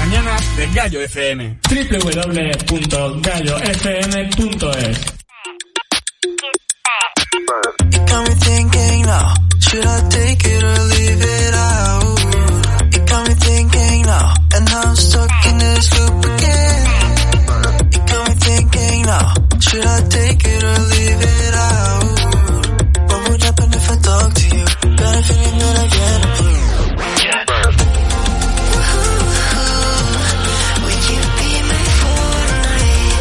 mañanas de Gallo FM. www.gallofm.es. You got me thinking now, should I take it or leave it out? You got me thinking now, and now I'm stuck in this loop again. You got me thinking now, should I take it or leave it out? What would happen if I talk to you? Got a feeling that I get it. Would you be my Fortnite?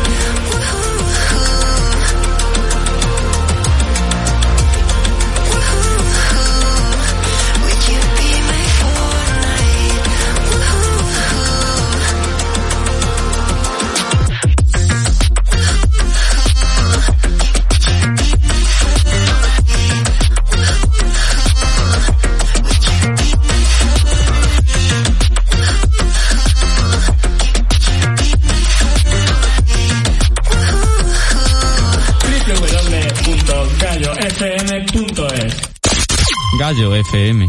Would you be my Fortnite? www.gallofm.es. Gallo FM.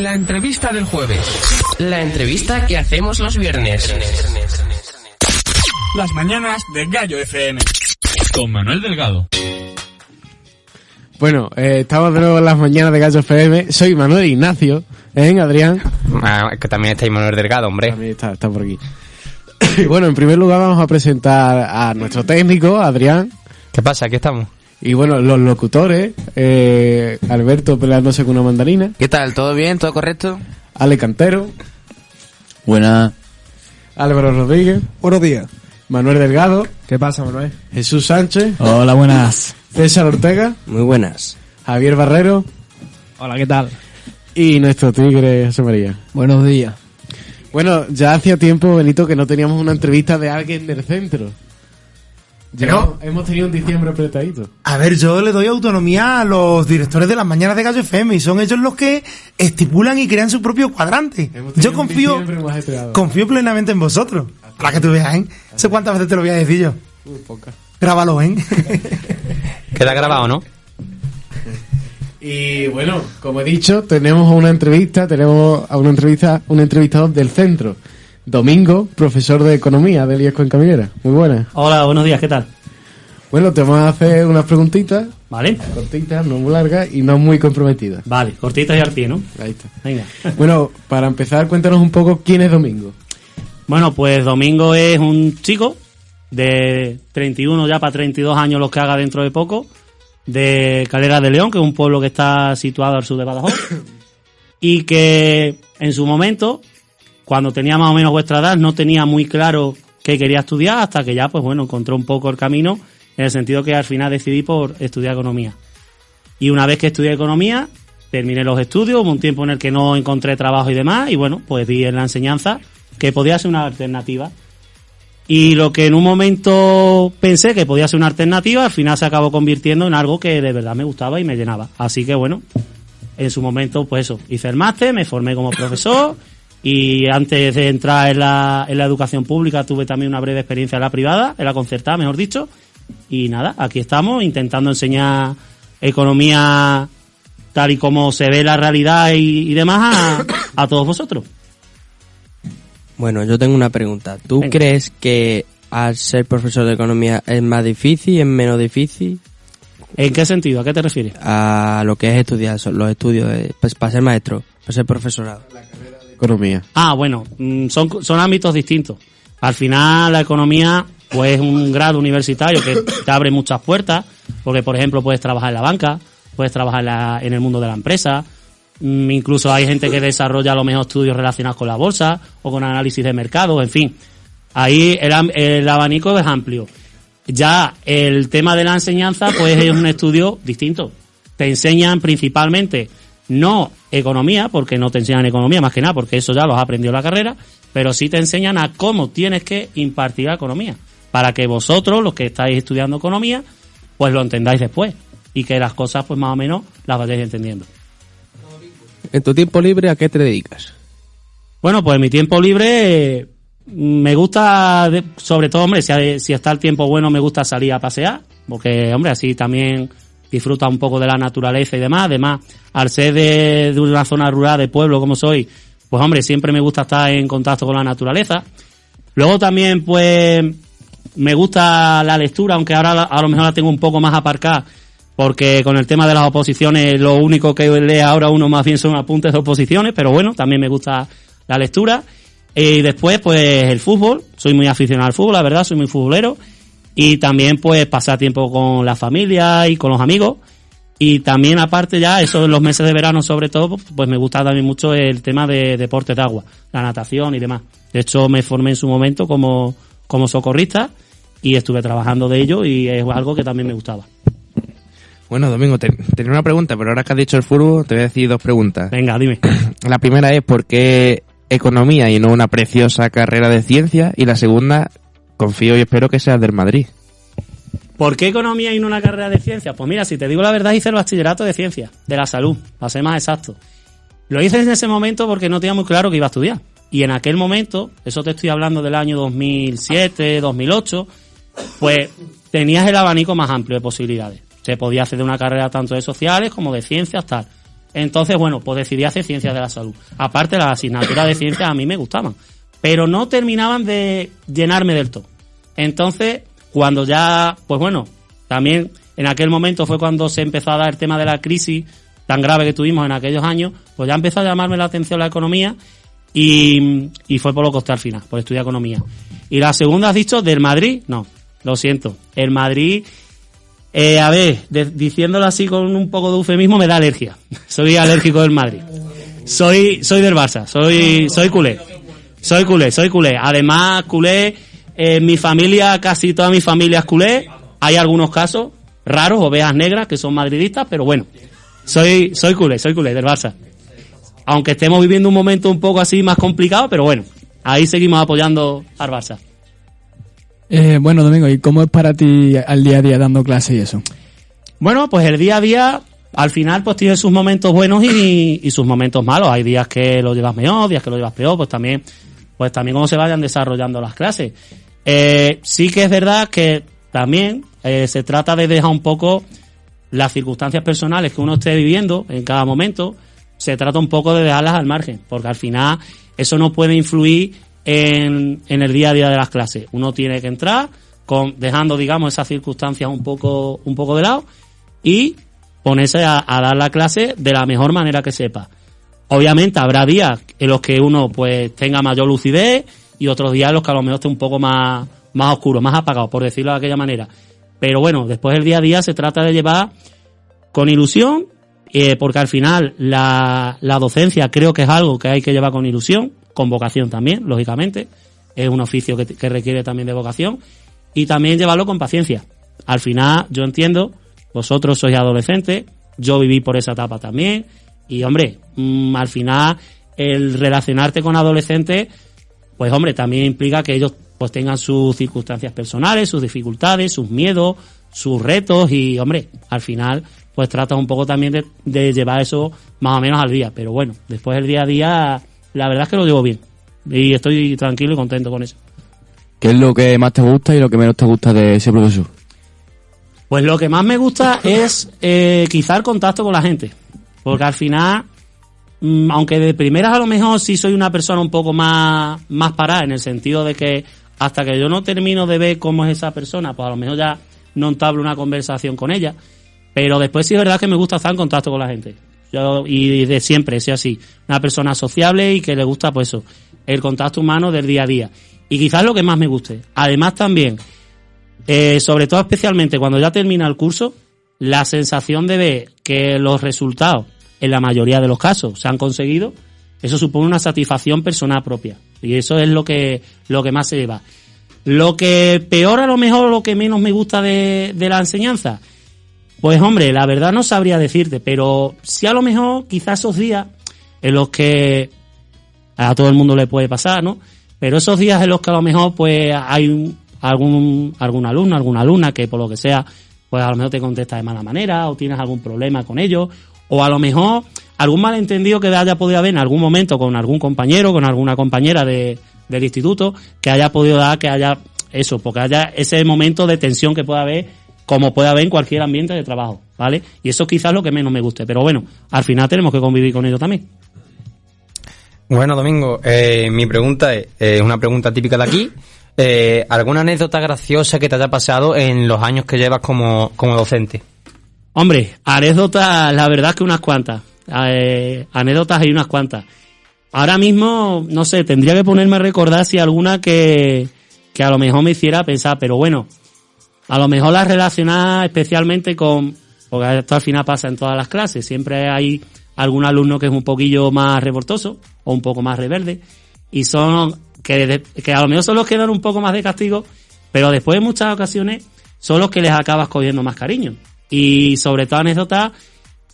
La entrevista del jueves. La entrevista que hacemos los viernes. Las mañanas de Gallo FM. Con Manuel Delgado. Bueno, estamos de nuevo en las mañanas de Gallo FM. Soy Manuel Ignacio, Adrián. Que también está Manuel Delgado, hombre. También está por aquí. Y bueno, en primer lugar vamos a presentar a nuestro técnico, Adrián. ¿Qué pasa? Aquí estamos. Y bueno, los locutores, Alberto peleándose con una mandarina. ¿Qué tal? ¿Todo bien? ¿Todo correcto? Ale Cantero. Buena. Álvaro Rodríguez. Buenos días. Manuel Delgado. ¿Qué pasa, Manuel? Jesús Sánchez. Hola, buenas. César Ortega. Muy buenas. Javier Barrero. Hola, ¿qué tal? Y nuestro tigre, José María. Buenos días. Bueno, ya hacía tiempo, Benito, que no teníamos una entrevista de alguien del centro. Pero hemos tenido un diciembre apretadito. A ver, yo le doy autonomía a los directores de las mañanas de Gallo FM y son ellos los que estipulan y crean su propio cuadrante. Yo confío plenamente en vosotros. Para que tú veas, ¿eh? No sé cuántas veces te lo voy a decir yo. Pocas. Grábalo, ¿eh? Queda grabado, ¿no? Y bueno, como he dicho, tenemos un entrevistador del centro. Domingo, profesor de economía del IESCO en Caminera. Muy buenas. Hola, buenos días, ¿qué tal? Bueno, te vamos a hacer unas preguntitas. Vale. Cortitas, no muy largas y no muy comprometidas. Vale, cortitas y al pie, ¿no? Ahí está. Venga. Bueno, para empezar, cuéntanos un poco quién es Domingo. Bueno, pues Domingo es un chico de 31 ya para 32 años los que haga dentro de poco, de Calera de León, que es un pueblo que está situado al sur de Badajoz, y que en su momento, cuando tenía más o menos vuestra edad, no tenía muy claro qué quería estudiar, hasta que ya, pues bueno, encontró un poco el camino, en el sentido que al final decidí por estudiar economía. Y una vez que estudié economía, terminé los estudios, hubo un tiempo en el que no encontré trabajo y demás, y bueno, pues vi en la enseñanza que podía ser una alternativa. Y lo que en un momento pensé que podía ser una alternativa, al final se acabó convirtiendo en algo que de verdad me gustaba y me llenaba. Así que bueno, en su momento, pues eso, hice el máster, me formé como profesor, y antes de entrar en la educación pública tuve también una breve experiencia en la privada, en la concertada, mejor dicho. Y nada, aquí estamos intentando enseñar economía tal y como se ve la realidad y demás a todos vosotros. Bueno, yo tengo una pregunta. ¿Tú Venga. crees que al ser profesor de economía es más difícil, es menos difícil? ¿En qué sentido? ¿A qué te refieres? A lo que es estudiar, los estudios, pues, para ser maestro, para ser profesorado. Economía. Ah, bueno, son ámbitos distintos. Al final la economía pues es un grado universitario que te abre muchas puertas, porque por ejemplo puedes trabajar en la banca, puedes trabajar en el mundo de la empresa, incluso hay gente que desarrolla a lo mejor estudios relacionados con la bolsa o con análisis de mercado, en fin. Ahí el abanico es amplio. Ya el tema de la enseñanza pues es un estudio distinto. Te enseñan principalmente no economía, porque no te enseñan economía más que nada, porque eso ya lo has aprendido en la carrera, pero sí te enseñan a cómo tienes que impartir la economía, para que vosotros, los que estáis estudiando economía, pues lo entendáis después, y que las cosas pues más o menos las vayáis entendiendo. ¿En tu tiempo libre a qué te dedicas? Bueno, pues en mi tiempo libre me gusta, sobre todo, hombre, si está el tiempo bueno, me gusta salir a pasear, porque, hombre, así también disfruta un poco de la naturaleza y demás. Además, al ser de una zona rural, de pueblo como soy, pues hombre, siempre me gusta estar en contacto con la naturaleza. Luego también, pues, me gusta la lectura, aunque ahora a lo mejor la tengo un poco más aparcada, porque con el tema de las oposiciones lo único que lee ahora uno más bien son apuntes de oposiciones, pero bueno, también me gusta la lectura. Y después, pues, el fútbol. Soy muy aficionado al fútbol, la verdad, soy muy futbolero. Y también, pues, pasar tiempo con la familia y con los amigos. Y también, aparte ya, eso en los meses de verano sobre todo, pues me gusta también mucho el tema de deportes de agua, la natación y demás. De hecho, me formé en su momento como socorrista y estuve trabajando de ello y es algo que también me gustaba. Bueno, Domingo, tenía una pregunta, pero ahora que has dicho el fútbol, te voy a decir dos preguntas. Venga, dime. La primera es ¿por qué economía y no una preciosa carrera de ciencia? Y la segunda, confío y espero que seas del Madrid. ¿Por qué economía y no una carrera de ciencias? Pues mira, si te digo la verdad, hice el bachillerato de ciencias, de la salud, para ser más exacto. Lo hice en ese momento porque no tenía muy claro que iba a estudiar. Y en aquel momento, eso te estoy hablando del año 2007, 2008, pues tenías el abanico más amplio de posibilidades. Se podía hacer de una carrera tanto de sociales como de ciencias, tal. Entonces, bueno, pues decidí hacer ciencias de la salud. Aparte, las asignaturas de ciencias a mí me gustaban, pero no terminaban de llenarme del todo. Entonces, cuando ya, pues bueno, también en aquel momento fue cuando se empezó a dar el tema de la crisis tan grave que tuvimos en aquellos años, pues ya empezó a llamarme la atención la economía y fue por lo que opté al final, por estudiar economía. Y la segunda, has dicho, del Madrid, no, lo siento, el Madrid, diciéndolo así con un poco de eufemismo, me da alergia. Soy alérgico del Madrid. Soy del Barça, soy culé. Soy culé. Además, culé, mi familia, casi toda mi familia es culé. Hay algunos casos raros, ovejas negras, que son madridistas, pero bueno, soy culé del Barça. Aunque estemos viviendo un momento un poco así más complicado, pero bueno, ahí seguimos apoyando al Barça. Bueno, Domingo, ¿y cómo es para ti al día a día dando clases y eso? Bueno, pues el día a día, al final, pues tiene sus momentos buenos y sus momentos malos. Hay días que lo llevas mejor, días que lo llevas peor, pues también cómo se vayan desarrollando las clases. Sí que es verdad que también se trata de dejar un poco las circunstancias personales que uno esté viviendo en cada momento, se trata un poco de dejarlas al margen, porque al final eso no puede influir en el día a día de las clases. Uno tiene que entrar dejando, digamos, esas circunstancias un poco de lado y ponerse a dar la clase de la mejor manera que sepa. Obviamente habrá días en los que uno pues tenga mayor lucidez y otros días en los que a lo mejor esté un poco más oscuro, más apagado, por decirlo de aquella manera. Pero bueno, después el día a día se trata de llevar con ilusión, porque al final la docencia creo que es algo que hay que llevar con ilusión, con vocación también, lógicamente. Es un oficio que requiere también de vocación y también llevarlo con paciencia. Al final, yo entiendo, vosotros sois adolescentes, yo viví por esa etapa también y, hombre, al final el relacionarte con adolescentes, pues, hombre, también implica que ellos pues tengan sus circunstancias personales, sus dificultades, sus miedos, sus retos y, hombre, al final pues trata un poco también de llevar eso más o menos al día. Pero bueno, después del día a día, la verdad es que lo llevo bien y estoy tranquilo y contento con eso. ¿Qué es lo que más te gusta y lo que menos te gusta de ese profesor? Pues lo que más me gusta es quizá el contacto con la gente, porque al final, aunque de primeras a lo mejor sí soy una persona un poco más parada, en el sentido de que hasta que yo no termino de ver cómo es esa persona, pues a lo mejor ya no entablo una conversación con ella, pero después sí es verdad que me gusta estar en contacto con la gente. Yo, y de siempre, sea así, una persona sociable y que le gusta pues eso, el contacto humano del día a día. Y quizás lo que más me guste. Además también, sobre todo especialmente cuando ya termina el curso, la sensación de ver que los resultados, en la mayoría de los casos, se han conseguido, eso supone una satisfacción personal propia. Y eso es lo que más se lleva. Lo que peor a lo mejor, lo que menos me gusta de la enseñanza, pues hombre, la verdad no sabría decirte, pero sí a lo mejor quizás esos días en los que a todo el mundo le puede pasar, ¿no? Pero esos días en los que a lo mejor pues hay algún alumno, alguna alumna que por lo que sea, pues a lo mejor te contesta de mala manera o tienes algún problema con ellos, o a lo mejor algún malentendido que haya podido haber en algún momento con algún compañero, con alguna compañera del instituto, que haya podido dar, que haya eso, porque haya ese momento de tensión que pueda haber, como puede haber en cualquier ambiente de trabajo, ¿vale? Y eso quizás es lo que menos me guste, pero bueno, al final tenemos que convivir con ello también. Bueno, Domingo, mi pregunta es una pregunta típica de aquí. ¿Alguna anécdota graciosa que te haya pasado en los años que llevas como docente? Hombre, anécdotas, la verdad que unas cuantas. Anécdotas hay unas cuantas. Ahora mismo, no sé, tendría que ponerme a recordar si alguna que a lo mejor me hiciera pensar, pero bueno, a lo mejor las relacionadas especialmente con, porque esto al final pasa en todas las clases, siempre hay algún alumno que es un poquillo más revoltoso o un poco más rebelde, y son que a lo mejor son los que dan un poco más de castigo, pero después en muchas ocasiones son los que les acabas cogiendo más cariño. Y sobre todo anécdotas,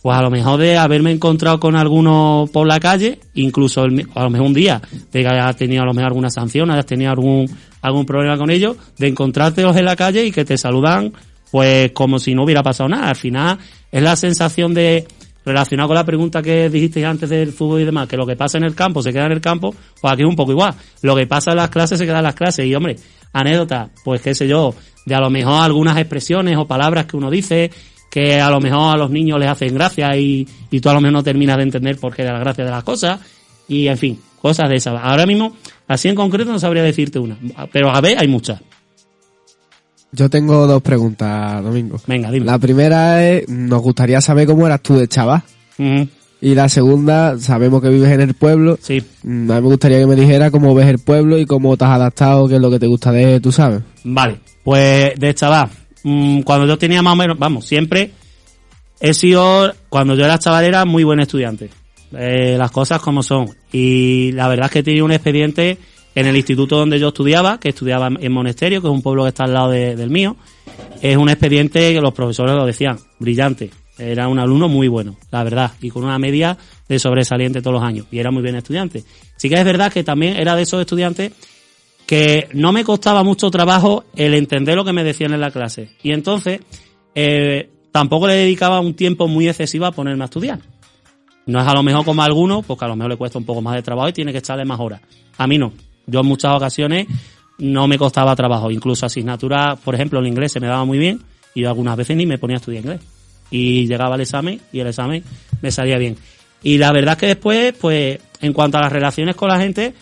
pues a lo mejor de haberme encontrado con alguno por la calle, incluso a lo mejor un día de que hayas tenido a lo mejor alguna sanción, hayas tenido algún problema con ellos, de encontrártelos en la calle y que te saludan pues como si no hubiera pasado nada. Al final es la sensación de, relacionado con la pregunta que dijiste antes del fútbol y demás, que lo que pasa en el campo se queda en el campo, pues aquí es un poco igual. Lo que pasa en las clases se queda en las clases. Y hombre, anécdota, pues qué sé yo, de a lo mejor algunas expresiones o palabras que uno dice, que a lo mejor a los niños les hacen gracia y tú a lo mejor no terminas de entender por qué da la gracia de las cosas, y en fin, cosas de esas. Ahora mismo, así en concreto no sabría decirte una, pero a ver, hay muchas. Yo tengo dos preguntas, Domingo. Venga, dime. La primera es, nos gustaría saber cómo eras tú de chaval. Uh-huh. Y la segunda, sabemos que vives en el pueblo. Sí. A mí me gustaría que me dijera cómo ves el pueblo y cómo te has adaptado, qué es lo que te gusta de, tú sabes. Vale, pues de chaval, cuando yo tenía más o menos, vamos, siempre he sido, cuando yo era chaval era muy buen estudiante. Las cosas como son. Y la verdad es que he tenido un expediente en el instituto donde yo estudiaba, que estudiaba en Monesterio, que es un pueblo que está al lado del mío. Es un expediente que los profesores lo decían, brillante. Era un alumno muy bueno, la verdad, y con una media de sobresaliente todos los años. Y era muy bien estudiante. Sí que es verdad que también era de esos estudiantes que no me costaba mucho trabajo el entender lo que me decían en la clase. Y entonces, tampoco le dedicaba un tiempo muy excesivo a ponerme a estudiar. No es a lo mejor como a algunos, porque a lo mejor le cuesta un poco más de trabajo y tiene que echarle más horas. A mí no. Yo en muchas ocasiones no me costaba trabajo. Incluso asignaturas, por ejemplo, el inglés se me daba muy bien y yo algunas veces ni me ponía a estudiar inglés. Y llegaba al examen y el examen me salía bien. Y la verdad es que después, pues, en cuanto a las relaciones con la gente,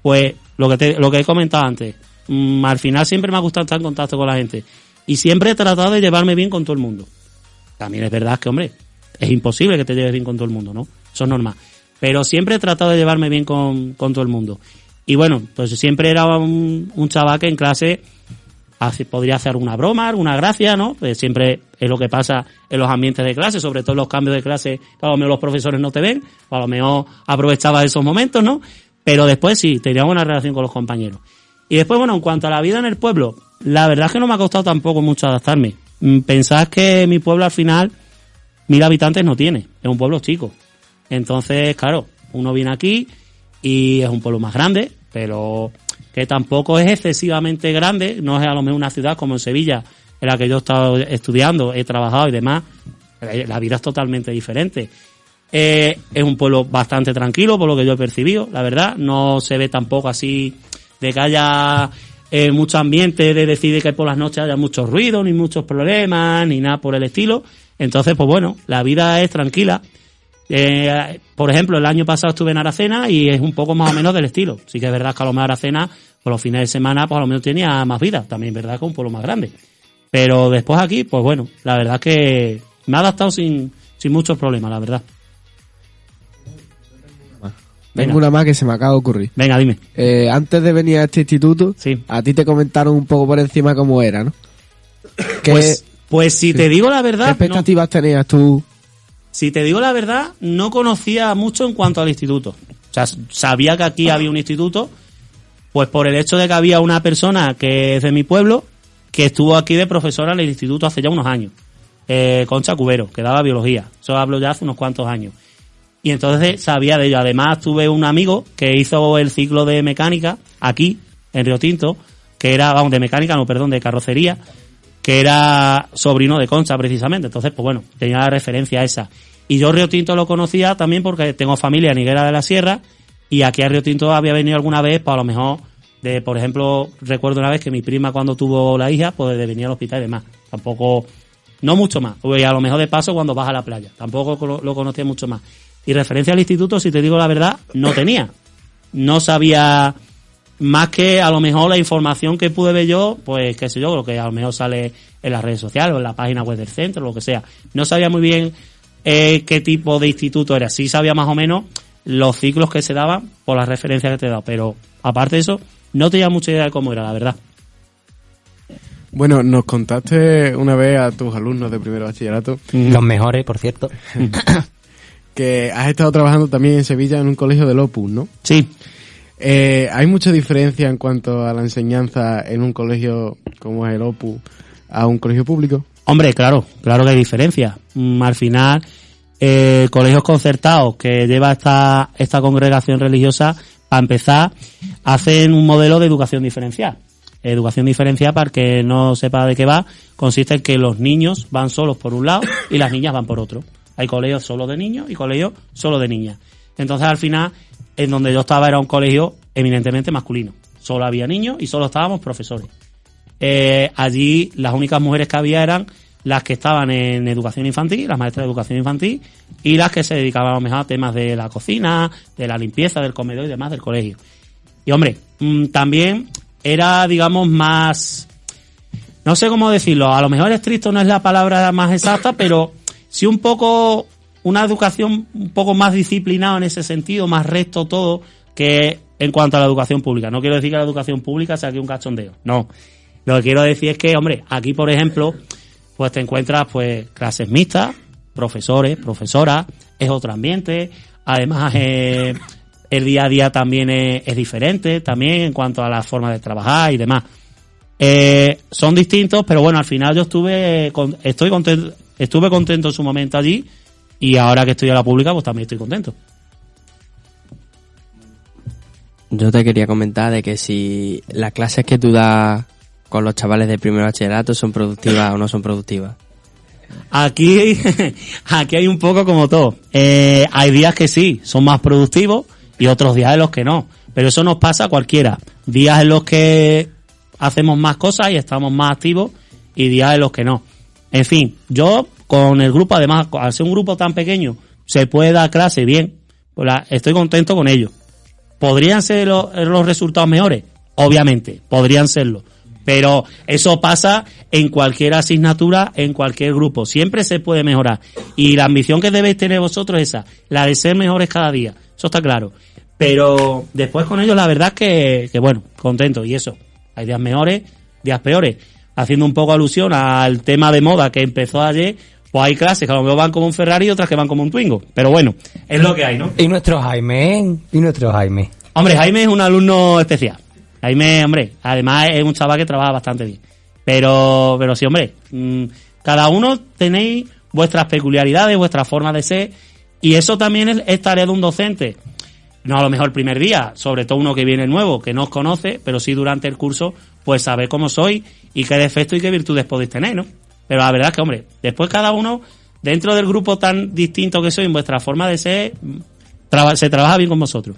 pues, lo que he comentado antes, al final siempre me ha gustado estar en contacto con la gente. Y siempre he tratado de llevarme bien con todo el mundo. También es verdad que, hombre, es imposible que te lleves bien con todo el mundo, ¿no? Eso es normal. Pero siempre he tratado de llevarme bien con todo el mundo. Y bueno, pues siempre era un chaval que en clase podría hacer una broma, alguna gracia, ¿no? Pues siempre es lo que pasa en los ambientes de clase, sobre todo en los cambios de clase, que a lo mejor los profesores no te ven, o a lo mejor aprovechaba esos momentos, ¿no? Pero después sí, tenía una relación con los compañeros. Y después, bueno, en cuanto a la vida en el pueblo, la verdad es que no me ha costado tampoco mucho adaptarme. Pensad que mi pueblo al final 1000 habitantes no tiene, es un pueblo chico. Entonces, claro, uno viene aquí y es un pueblo más grande, pero que tampoco es excesivamente grande, no es a lo mejor una ciudad como en Sevilla, en la que yo he estado estudiando, he trabajado y demás. La vida es totalmente diferente. Es un pueblo bastante tranquilo, por lo que yo he percibido, la verdad. No se ve tampoco así de que haya mucho ambiente, de decir que por las noches haya mucho ruido, ni muchos problemas, ni nada por el estilo. Entonces, pues bueno, la vida es tranquila. Por ejemplo, el año pasado estuve en Aracena y es un poco más o menos del estilo. Sí que es verdad que a lo mejor Aracena, por los fines de semana, pues a lo menos tenía más vida. También es verdad que es un pueblo más grande. Pero después aquí, pues bueno, la verdad es que me ha adaptado sin muchos problemas, la verdad. Tengo una más que se me acaba de ocurrir. Venga, dime. Antes de venir a este instituto, sí, a ti te comentaron un poco por encima cómo era, ¿no? Pues si te digo la verdad... ¿Qué expectativas tenías tú? Si te digo la verdad, no conocía mucho en cuanto al instituto. O sea, sabía que aquí había un instituto, pues por el hecho de que había una persona que es de mi pueblo, que estuvo aquí de profesora en el instituto hace ya unos años. Concha Cubero, que daba biología. Eso hablo ya hace unos cuantos años. Y entonces sabía de ello. Además tuve un amigo que hizo el ciclo de mecánica aquí, en Río Tinto, que era, de mecánica, no, perdón, de carrocería, que era sobrino de Concha precisamente. Entonces, pues bueno, tenía la referencia esa. Y yo Río Tinto lo conocía también porque tengo familia en Higuera de la Sierra y aquí a Río Tinto había venido alguna vez, pues a lo mejor, por ejemplo, recuerdo una vez que mi prima cuando tuvo la hija, pues de venir al hospital y demás. Tampoco, no mucho más. Y a lo mejor de paso cuando vas a la playa. Tampoco lo conocía mucho más. Y referencia al instituto, si te digo la verdad, no tenía. no sabía más que a lo mejor la información que pude ver yo, pues qué sé yo, lo que a lo mejor sale en las redes sociales o en la página web del centro, lo que sea. No sabía muy bien qué tipo de instituto era. Sí sabía más o menos los ciclos que se daban por las referencias que te he dado, pero aparte de eso, no tenía mucha idea de cómo era, la verdad. Bueno, nos contaste una vez a tus alumnos de primero bachillerato. Los mejores, por cierto. Que has estado trabajando también en Sevilla en un colegio del Opus, ¿no? Sí. ¿Hay mucha diferencia en cuanto a la enseñanza en un colegio como es el Opus a un colegio público? Hombre, claro que hay diferencia. Al final, colegios concertados que lleva esta congregación religiosa, para empezar, hacen un modelo de educación diferencial. Educación diferencial, para el que no sepa de qué va, consiste en que los niños van solos por un lado y las niñas van por otro. Hay colegios solo de niños y colegios solo de niñas. Entonces, al final, en donde yo estaba era un colegio eminentemente masculino. Solo había niños y solo estábamos profesores. Allí las únicas mujeres que había eran las que estaban en educación infantil, las maestras de educación infantil, y las que se dedicaban a lo mejor a temas de la cocina, de la limpieza, del comedor y demás del colegio. Y hombre, también era, digamos, más, no sé cómo decirlo, a lo mejor estricto no es la palabra más exacta, pero sí un poco, una educación un poco más disciplinada en ese sentido, más recto todo, que en cuanto a la educación pública. No quiero decir que la educación pública sea aquí un cachondeo, no. Lo que quiero decir es que, hombre, aquí, por ejemplo, pues te encuentras, pues, clases mixtas, profesores, profesoras, es otro ambiente, además, el día a día también es diferente, también en cuanto a la forma de trabajar y demás. Son distintos, pero bueno, al final yo estuve contento en su momento allí, y ahora que estoy en la pública, pues también estoy contento. Yo te quería comentar de que si las clases que tú das con los chavales de primer bachillerato son productivas o no son productivas. Aquí hay un poco como todo. Hay días que sí, son más productivos y otros días en los que no. Pero eso nos pasa a cualquiera. Días en los que hacemos más cosas y estamos más activos y días en los que no. En fin, yo con el grupo, además, al ser un grupo tan pequeño, se puede dar clase bien. Pues estoy contento con ello. ¿Podrían ser los resultados mejores? Obviamente, podrían serlo. Pero eso pasa en cualquier asignatura, en cualquier grupo. Siempre se puede mejorar. Y la ambición que debéis tener vosotros es esa, la de ser mejores cada día. Eso está claro. Pero después con ellos la verdad es que bueno, contento. Y eso, hay días mejores, días peores. Haciendo un poco alusión al tema de moda que empezó ayer, pues hay clases que a lo mejor van como un Ferrari y otras que van como un Twingo. Pero bueno, es lo que hay, ¿no? ¿Y nuestro Jaime? Hombre, Jaime es un alumno especial. Jaime, hombre, además es un chaval que trabaja bastante bien. Pero sí, hombre, cada uno tenéis vuestras peculiaridades, vuestras formas de ser, y eso también es tarea de un docente. No a lo mejor el primer día, sobre todo uno que viene nuevo, que no os conoce, pero sí durante el curso, pues saber cómo sois y qué defectos y qué virtudes podéis tener, ¿no? Pero la verdad es que, hombre, después cada uno, dentro del grupo tan distinto que sois, en vuestra forma de ser, se trabaja bien con vosotros.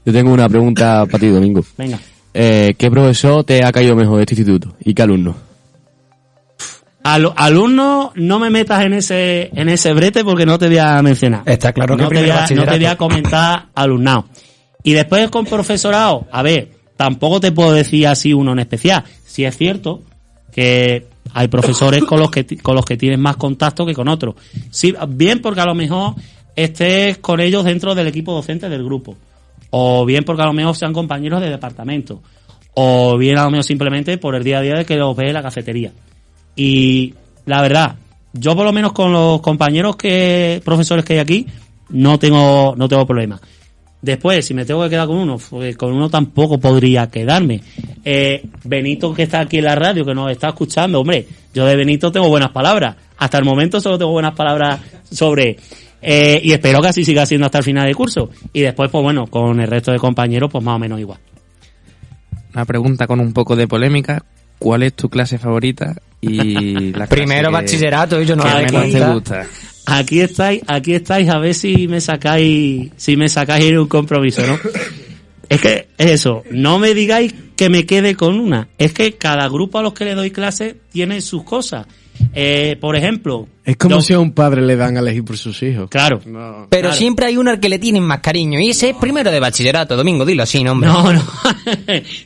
Yo tengo una pregunta para ti, Domingo. Venga. ¿Qué profesor te ha caído mejor de este instituto? ¿Y qué alumno? Alumno, no me metas en ese brete porque no te voy a mencionar. Está claro que no te voy a comentar alumnado. Y después con profesorado, a ver, tampoco te puedo decir así uno en especial. Sí es cierto que hay profesores con los que tienes más contacto que con otros. Sí, bien porque a lo mejor estés con ellos dentro del equipo docente del grupo. O bien porque a lo mejor sean compañeros de departamento, o bien a lo mejor simplemente por el día a día de que los ves en la cafetería. Y la verdad, yo por lo menos con los profesores que hay aquí, no tengo problema. Después, si me tengo que quedar con uno, pues con uno tampoco podría quedarme. Benito, que está aquí en la radio, que nos está escuchando, hombre, yo de Benito tengo buenas palabras. Hasta el momento solo tengo buenas palabras sobre... y espero que así siga siendo hasta el final del curso. Y después, pues bueno, con el resto de compañeros, pues más o menos igual. Una pregunta con un poco de polémica. ¿Cuál es tu clase favorita? Y la primero bachillerato, y yo no la menos te gusta. Aquí estáis a ver si me sacáis en un compromiso, ¿no? Es que es eso, no me digáis que me quede con una. Es que cada grupo a los que le doy clase tiene sus cosas. Por ejemplo... Es como si a un padre le dan a elegir por sus hijos. Claro. No. Pero Claro. siempre hay uno al que le tienen más cariño. Y ese es primero de bachillerato. Domingo, dilo así, no, hombre. No, no.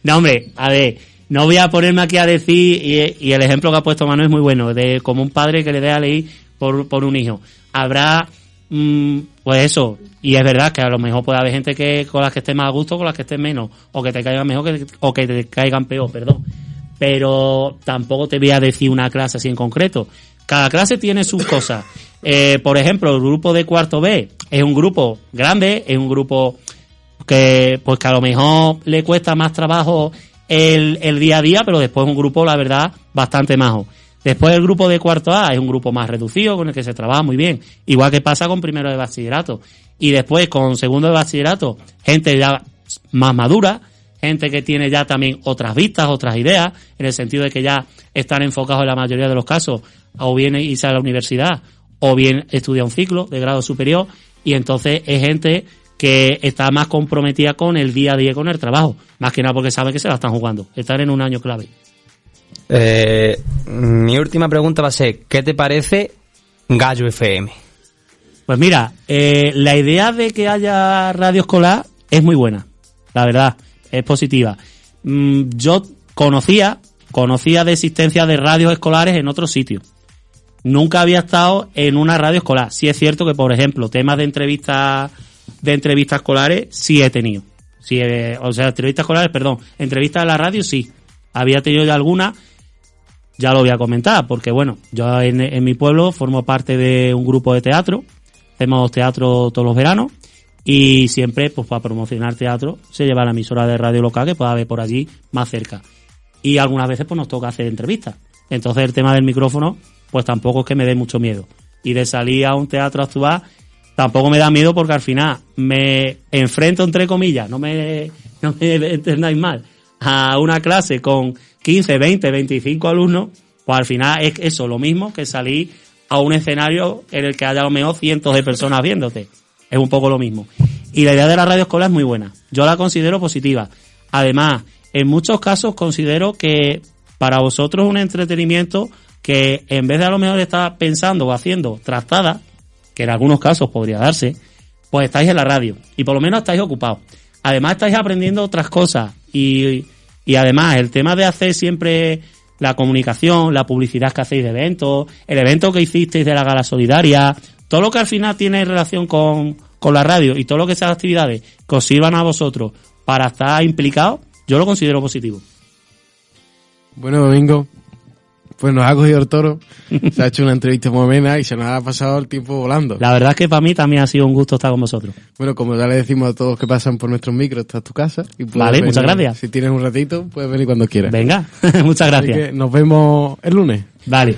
No, hombre, a ver, no voy a ponerme aquí a decir, y el ejemplo que ha puesto Manuel es muy bueno, de como un padre que le dé a elegir por un hijo. Habrá, pues eso, y es verdad que a lo mejor puede haber gente que con las que estés más a gusto, con las que estés menos, o que te caigan mejor o que te caigan peor, perdón. Pero tampoco te voy a decir una clase así en concreto. Cada clase tiene sus cosas. Por ejemplo, el grupo de cuarto B es un grupo grande, es un grupo que pues que a lo mejor le cuesta más trabajo el día a día, pero después es un grupo, la verdad, bastante majo. Después el grupo de cuarto A es un grupo más reducido, con el que se trabaja muy bien. Igual que pasa con primero de bachillerato. Y después con segundo de bachillerato, gente ya más madura, gente que tiene ya también otras vistas, otras ideas, en el sentido de que ya están enfocados en la mayoría de los casos, o bien irse a la universidad, o bien estudia un ciclo de grado superior, y entonces es gente que está más comprometida con el día a día, con el trabajo, más que nada porque sabe que se la están jugando, están en un año clave. Mi última pregunta va a ser, ¿qué te parece Gallo FM? Pues mira, la idea de que haya radio escolar es muy buena, la verdad, es positiva. Yo conocía de existencia de radios escolares en otros sitios. Nunca había estado en una radio escolar. Sí es cierto que, por ejemplo, temas de entrevistas escolares sí he tenido. Entrevistas a la radio sí. Había tenido ya alguna, ya lo voy a comentar, porque bueno, yo en mi pueblo formo parte de un grupo de teatro, hacemos teatro todos los veranos, y siempre, pues para promocionar teatro, se lleva a la emisora de radio local que pueda haber por allí más cerca. Y algunas veces pues nos toca hacer entrevistas. Entonces el tema del micrófono, pues tampoco es que me dé mucho miedo. Y de salir a un teatro a actuar, tampoco me da miedo porque al final me enfrento, entre comillas, no me entendáis mal, a una clase con 15, 20, 25 alumnos, pues al final es eso, lo mismo que salir a un escenario en el que haya a lo mejor cientos de personas viéndote. Es un poco lo mismo. Y la idea de la radio escolar es muy buena. Yo la considero positiva. Además, en muchos casos considero que para vosotros es un entretenimiento que en vez de a lo mejor estar pensando o haciendo trastadas, que en algunos casos podría darse, pues estáis en la radio y por lo menos estáis ocupados. Además estáis aprendiendo otras cosas y además el tema de hacer siempre la comunicación, la publicidad que hacéis de eventos, el evento que hicisteis de la gala solidaria, todo lo que al final tiene relación con la radio y todo lo que sean actividades que os sirvan a vosotros para estar implicados, yo lo considero positivo. Bueno, Domingo, pues nos ha cogido el toro, se ha hecho una entrevista muy amena y se nos ha pasado el tiempo volando. La verdad es que para mí también ha sido un gusto estar con vosotros. Bueno, como ya le decimos a todos que pasan por nuestros micros, esta es tu casa. Y vale, venir, muchas gracias. Si tienes un ratito, puedes venir cuando quieras. Venga, muchas gracias. Así que nos vemos el lunes. Vale.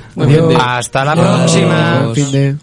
Hasta la próxima. Buen fin de...